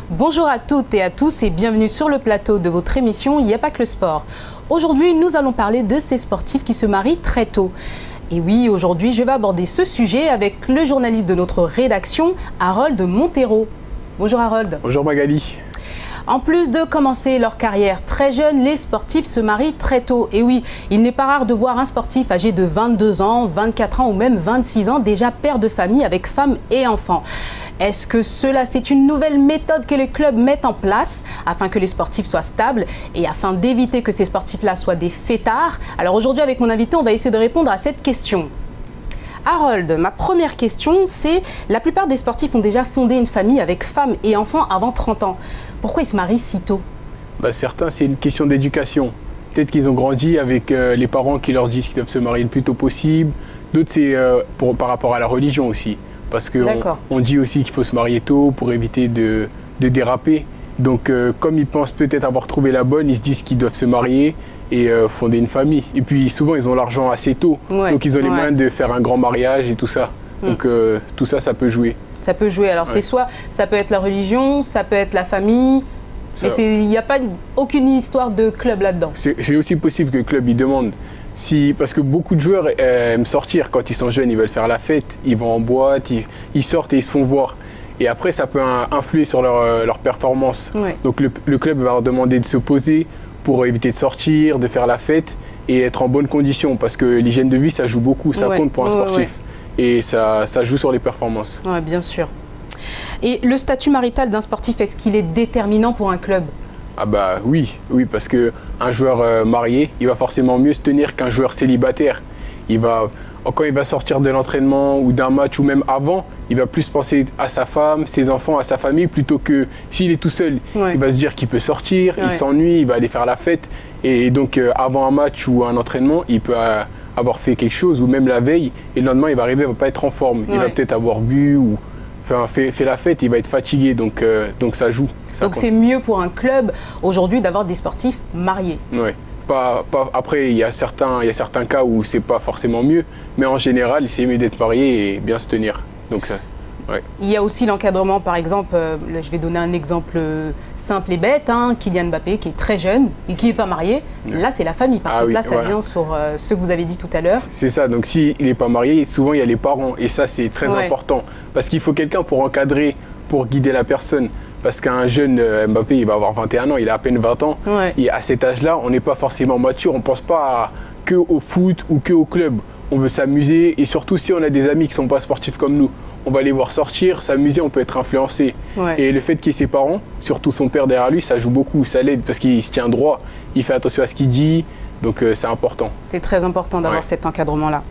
Bonjour à toutes et à tous et bienvenue sur le plateau de votre émission Il n'y a pas que le sport. Aujourd'hui, nous allons parler de ces sportifs qui se marient très tôt. Et oui, aujourd'hui, je vais aborder ce sujet avec le journaliste de notre rédaction, Harold Montero. Bonjour Harold. Bonjour Magali. En plus de commencer leur carrière très jeune, les sportifs se marient très tôt. Et oui, il n'est pas rare de voir un sportif âgé de 22 ans, 24 ans ou même 26 ans, déjà père de famille avec femme et enfants. Est-ce que cela, c'est une nouvelle méthode que les clubs mettent en place afin que les sportifs soient stables et afin d'éviter que ces sportifs-là soient des fêtards? Alors aujourd'hui, avec mon invité, on va essayer de répondre à cette question. Harold, ma première question, c'est la plupart des sportifs ont déjà fondé une famille avec femme et enfants avant 30 ans. Pourquoi ils se marient si tôt? Certains, c'est une question d'éducation. Peut-être qu'ils ont grandi avec les parents qui leur disent qu'ils doivent se marier le plus tôt possible. D'autres, c'est par rapport à la religion aussi. Parce qu'on dit aussi qu'il faut se marier tôt pour éviter de déraper. Donc, comme ils pensent peut-être avoir trouvé la bonne, ils se disent qu'ils doivent se marier et fonder une famille. Et puis, souvent, ils ont l'argent assez tôt. Ouais, donc, ils ont les moyens de faire un grand mariage et tout ça. Donc, tout ça, ça peut jouer. Ça peut jouer. Alors, c'est soit, ça peut être la religion, ça peut être la famille. Mais il n'y a pas aucune histoire de club là-dedans. C'est aussi possible que le club, il demande. Parce que beaucoup de joueurs aiment sortir quand ils sont jeunes, ils veulent faire la fête, ils vont en boîte, ils sortent et ils se font voir. Et après, ça peut influer sur leur performance. Ouais. Donc le club va leur demander de se poser pour éviter de sortir, de faire la fête et être en bonne condition. Parce que l'hygiène de vie, ça joue beaucoup, ça compte pour un sportif. Et ça joue sur les performances. Oui, bien sûr. Et le statut marital d'un sportif, est-ce qu'il est déterminant pour un club ? Ah bah oui, parce qu'un joueur marié, il va forcément mieux se tenir qu'un joueur célibataire. Quand il va sortir de l'entraînement ou d'un match ou même avant, il va plus penser à sa femme, ses enfants, à sa famille, plutôt que s'il est tout seul. Il va se dire qu'il peut sortir, il s'ennuie, il va aller faire la fête. Et donc avant un match ou un entraînement, il peut avoir fait quelque chose ou même la veille, et le lendemain il va arriver, il ne va pas être en forme. Il va peut-être avoir bu ou fait la fête, il va être fatigué, donc ça joue. Donc c'est mieux pour un club aujourd'hui d'avoir des sportifs mariés. Oui. Après, il y a certains cas où c'est pas forcément mieux, mais en général, c'est mieux d'être marié et bien se tenir. Donc ça, ouais. Il y a aussi l'encadrement, par exemple, là, je vais donner un exemple simple et bête, Kylian Mbappé qui est très jeune et qui n'est pas marié. Là, c'est la famille. Par contre, là, ça vient sur ce que vous avez dit tout à l'heure. C'est ça, donc s'il n'est pas marié, souvent il y a les parents et ça, c'est très important. Parce qu'il faut quelqu'un pour encadrer, pour guider la personne. Parce qu'un jeune Mbappé, il va avoir 21 ans, il a à peine 20 ans. Et à cet âge-là, on n'est pas forcément mature, on ne pense pas que au foot ou que au club. On veut s'amuser et surtout si on a des amis qui ne sont pas sportifs comme nous, on va les voir sortir, s'amuser, on peut être influencé. Et le fait qu'il y ait ses parents, surtout son père derrière lui, ça joue beaucoup, ça l'aide parce qu'il se tient droit, il fait attention à ce qu'il dit, donc c'est important. C'est très important d'avoir cet encadrement-là.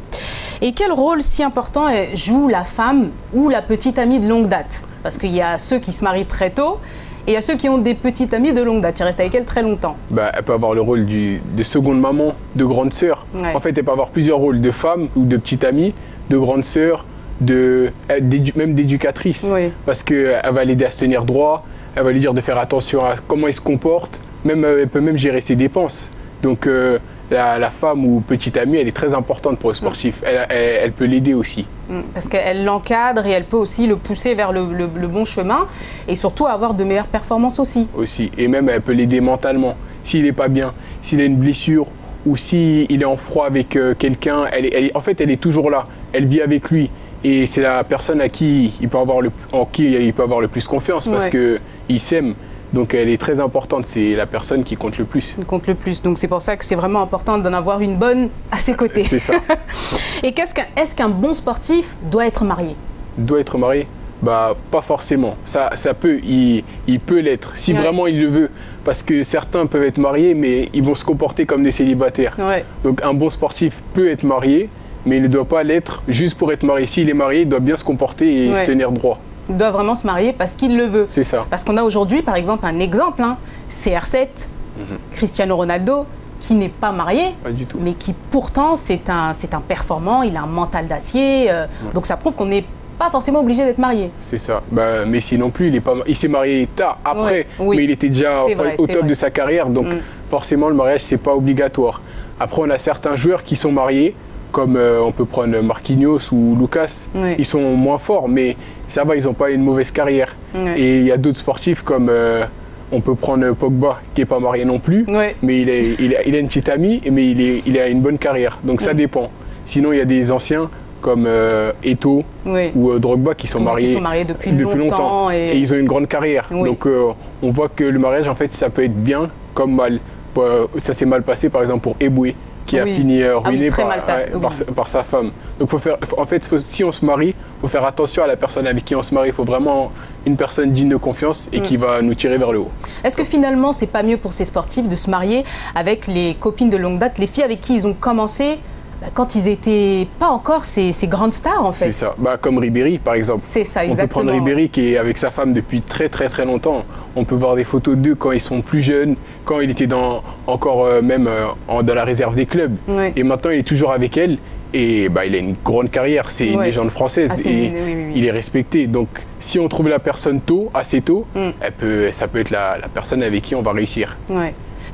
Et quel rôle si important joue la femme ou la petite amie de longue date ? Parce qu'il y a ceux qui se marient très tôt et il y a ceux qui ont des petites amies de longue date, qui restent avec elles très longtemps. Elle peut avoir le rôle de seconde maman, de grande sœur. En fait, elle peut avoir plusieurs rôles, de femme ou de petite amie, de grande sœur, même d'éducatrice. Parce qu'elle va l'aider à se tenir droit, elle va lui dire de faire attention à comment il se comporte, elle peut même gérer ses dépenses. Donc la femme ou petite amie, elle est très importante pour le sportif. Elle peut l'aider aussi. Parce qu'elle l'encadre et elle peut aussi le pousser vers le bon chemin et surtout avoir de meilleures performances aussi. Et même elle peut l'aider mentalement. S'il n'est pas bien, s'il a une blessure ou s'il est en froid avec quelqu'un, en fait elle est toujours là. Elle vit avec lui. Et c'est la personne en qui il peut avoir le plus confiance parce qu'il s'aime. Donc elle est très importante, c'est la personne qui compte le plus. Qui compte le plus, donc c'est pour ça que c'est vraiment important d'en avoir une bonne à ses côtés. C'est ça. Et est-ce qu'un bon sportif doit être marié ? Doit être marié ? Pas forcément. Ça peut, il peut l'être, si vraiment il le veut. Parce que certains peuvent être mariés, mais ils vont se comporter comme des célibataires. Donc un bon sportif peut être marié, mais il ne doit pas l'être juste pour être marié. S'il est marié, il doit bien se comporter et se tenir droit. Il doit vraiment se marier parce qu'il le veut. C'est ça. Parce qu'on a aujourd'hui, par exemple, un exemple, CR7, Cristiano Ronaldo, qui n'est pas marié, pas du tout. Mais qui pourtant, c'est un performant, il a un mental d'acier. Donc ça prouve qu'on n'est pas forcément obligé d'être marié. C'est ça. Bah, Messi non plus, il s'est marié tard, après, oui. mais il était déjà au top de sa carrière, donc forcément le mariage c'est pas obligatoire. Après on a certains joueurs qui sont mariés, comme on peut prendre Marquinhos ou Lucas, ils sont moins forts, mais ça va, ils n'ont pas une mauvaise carrière. Et il y a d'autres sportifs comme on peut prendre Pogba, qui n'est pas marié non plus, mais il a une petite amie, mais il a une bonne carrière, donc ça dépend. Sinon il y a des anciens comme Eto'o ou Drogba qui sont mariés depuis longtemps et ils ont une grande carrière. Donc on voit que le mariage en fait ça peut être bien comme mal. Ça s'est mal passé par exemple pour Eboué qui a fini ruiné par sa femme. Donc si on se marie, il faut faire attention à la personne avec qui on se marie. Il faut vraiment une personne digne de confiance et qui va nous tirer vers le haut. Est-ce que finalement c'est pas mieux pour ces sportifs de se marier avec les copines de longue date, les filles avec qui ils ont commencé quand ils n'étaient pas encore ces grandes stars en fait? C'est ça, comme Ribéry par exemple. C'est ça, exactement. On peut prendre Ribéry qui est avec sa femme depuis très longtemps. On peut voir des photos d'eux quand ils sont plus jeunes, quand il était dans la réserve des clubs. Et maintenant il est toujours avec elle et il a une grande carrière, c'est une légende française il est respecté. Donc si on trouve la personne assez tôt, ça peut être la personne avec qui on va réussir.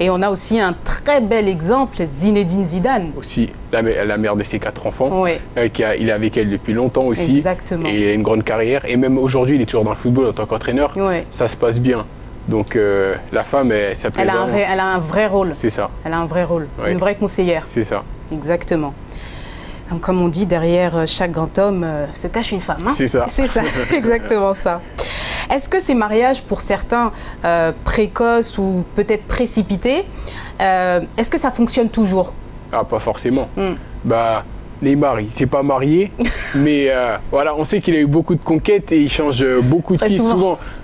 Et on a aussi un très bel exemple, Zinedine Zidane. Aussi, la mère de ses 4 enfants. Il est avec elle depuis longtemps aussi. Exactement. Et il a une grande carrière. Et même aujourd'hui, il est toujours dans le football en tant qu'entraîneur. Ça se passe bien. Donc la femme, ça plaît vraiment. Elle a un vrai rôle. C'est ça. Elle a un vrai rôle. Une vraie conseillère. C'est ça. Exactement. Donc, comme on dit, derrière chaque grand homme se cache une femme. Hein. C'est ça. C'est ça, exactement ça. Est-ce que ces mariages, pour certains précoces ou peut-être précipités, est-ce que ça fonctionne toujours? Ah, pas forcément. Neymar, il ne s'est pas marié, mais on sait qu'il a eu beaucoup de conquêtes et il change beaucoup de filles,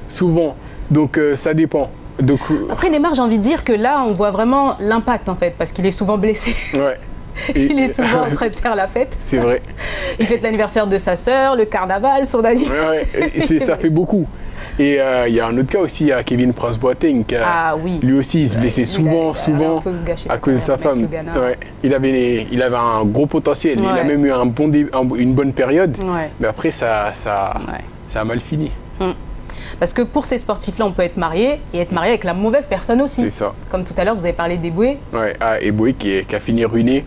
souvent. Donc ça dépend. Donc, après Neymar, j'ai envie de dire que là, on voit vraiment l'impact en fait, parce qu'il est souvent blessé. Il est souvent en train de faire la fête. C'est vrai. Il fête l'anniversaire de sa sœur, le carnaval, son anniversaire. Ça fait beaucoup. Et il y a un autre cas aussi, il y a Kevin Prince Boateng qui lui aussi il se blessait souvent à cause de sa femme. Il avait un gros potentiel, il a même eu une bonne période, mais après ça a mal fini. Parce que pour ces sportifs-là, on peut être marié et être marié avec la mauvaise personne aussi. C'est ça. Comme tout à l'heure, vous avez parlé d'Eboué. Eboué qui a fini ruiné,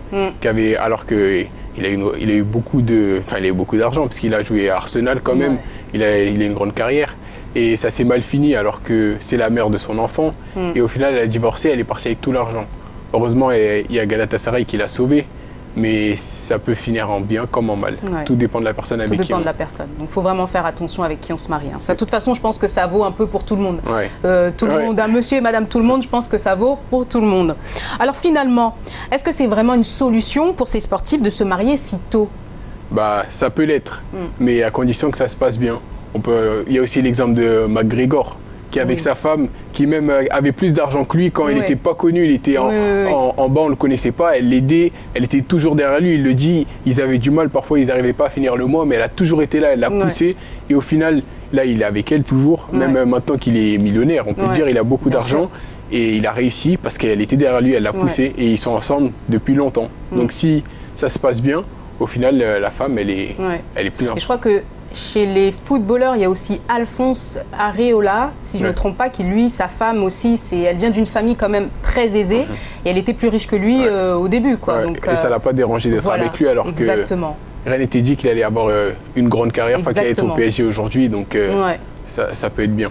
alors qu'il a eu beaucoup d'argent parce qu'il a joué à Arsenal quand même. Il a une grande carrière. Et ça s'est mal fini alors que c'est la mère de son enfant. Et au final, elle a divorcé, elle est partie avec tout l'argent. Heureusement, il y a Galatasaray qui l'a sauvée. Mais ça peut finir en bien comme en mal. Tout dépend de la personne avec qui on... Tout dépend de la personne. Donc il faut vraiment faire attention avec qui on se marie. Ça, de toute façon, je pense que ça vaut un peu pour tout le monde. Tout le monde, un monsieur et madame tout le monde, je pense que ça vaut pour tout le monde. Alors finalement, est-ce que c'est vraiment une solution pour ces sportifs de se marier si tôt? Ça peut l'être, mais à condition que ça se passe bien. Il y a aussi l'exemple de McGregor, qui avec sa femme, qui même avait plus d'argent que lui quand il n'était pas connu, il était en bas, on ne le connaissait pas, elle l'aidait, elle était toujours derrière lui, il le dit, ils avaient du mal, parfois ils n'arrivaient pas à finir le mois, mais elle a toujours été là, elle l'a poussé, et au final, là il est avec elle toujours, même maintenant qu'il est millionnaire, on peut dire, il a beaucoup d'argent, et il a réussi parce qu'elle était derrière lui, elle l'a poussé, et ils sont ensemble depuis longtemps. Donc si ça se passe bien, au final, la femme, elle est plus importante. Et je crois que chez les footballeurs, il y a aussi Alphonse Areola, si je ne me trompe pas, qui lui, sa femme aussi, elle vient d'une famille quand même très aisée et elle était plus riche que lui au début. Donc, et ça ne l'a pas dérangé d'être avec lui alors que rien n'était dit qu'il allait avoir une grande carrière, qu'il allait être au PSG aujourd'hui, donc ça peut être bien.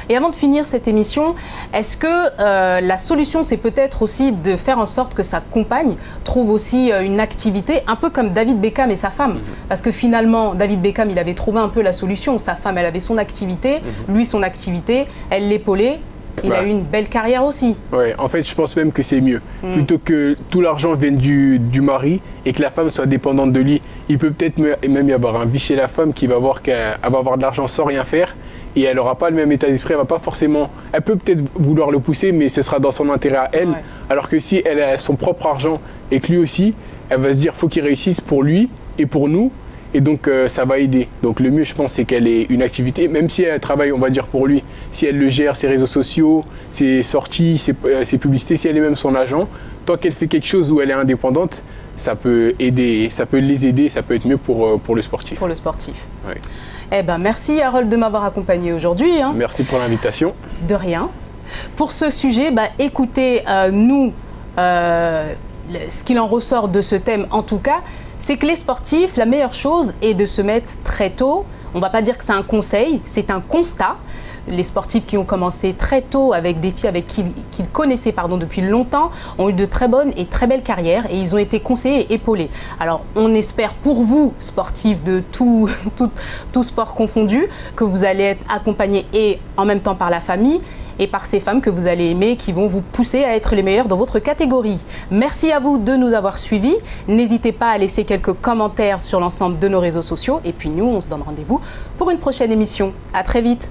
Et avant de finir cette émission, est-ce que la solution, c'est peut-être aussi de faire en sorte que sa compagne trouve aussi une activité, un peu comme David Beckham et sa femme? Parce que finalement, David Beckham, il avait trouvé un peu la solution. Sa femme, elle avait son activité, lui, son activité, elle l'épaulait. Il a eu une belle carrière aussi. En fait, je pense même que c'est mieux. Plutôt que tout l'argent vienne du mari et que la femme soit dépendante de lui. Il peut peut-être même y avoir un vice chez la femme qui va voir qu'elle va avoir de l'argent sans rien faire. Et elle n'aura pas le même état d'esprit, elle peut peut-être vouloir le pousser, mais ce sera dans son intérêt à elle. Alors que si elle a son propre argent et que lui aussi, elle va se dire faut qu'il réussisse pour lui et pour nous. Et donc ça va aider. Donc le mieux, je pense, c'est qu'elle ait une activité, même si elle travaille, on va dire, pour lui. Si elle le gère, ses réseaux sociaux, ses sorties, ses publicités, si elle est même son agent, tant qu'elle fait quelque chose où elle est indépendante, ça peut aider, ça peut les aider, ça peut être mieux pour le sportif. Pour le sportif. Oui. Eh ben, merci Harold de m'avoir accompagné aujourd'hui. Merci pour l'invitation. De rien. Pour ce sujet, écoutez, ce qu'il en ressort de ce thème en tout cas, c'est que les sportifs, la meilleure chose est de se mettre très tôt. On ne va pas dire que c'est un conseil, c'est un constat. Les sportifs qui ont commencé très tôt avec des filles qu'ils connaissaient depuis longtemps ont eu de très bonnes et très belles carrières et ils ont été conseillés et épaulés. Alors on espère pour vous, sportifs de tout sport confondu, que vous allez être accompagnés et en même temps par la famille et par ces femmes que vous allez aimer, qui vont vous pousser à être les meilleurs dans votre catégorie. Merci à vous de nous avoir suivis. N'hésitez pas à laisser quelques commentaires sur l'ensemble de nos réseaux sociaux. Et puis nous, on se donne rendez-vous pour une prochaine émission. À très vite.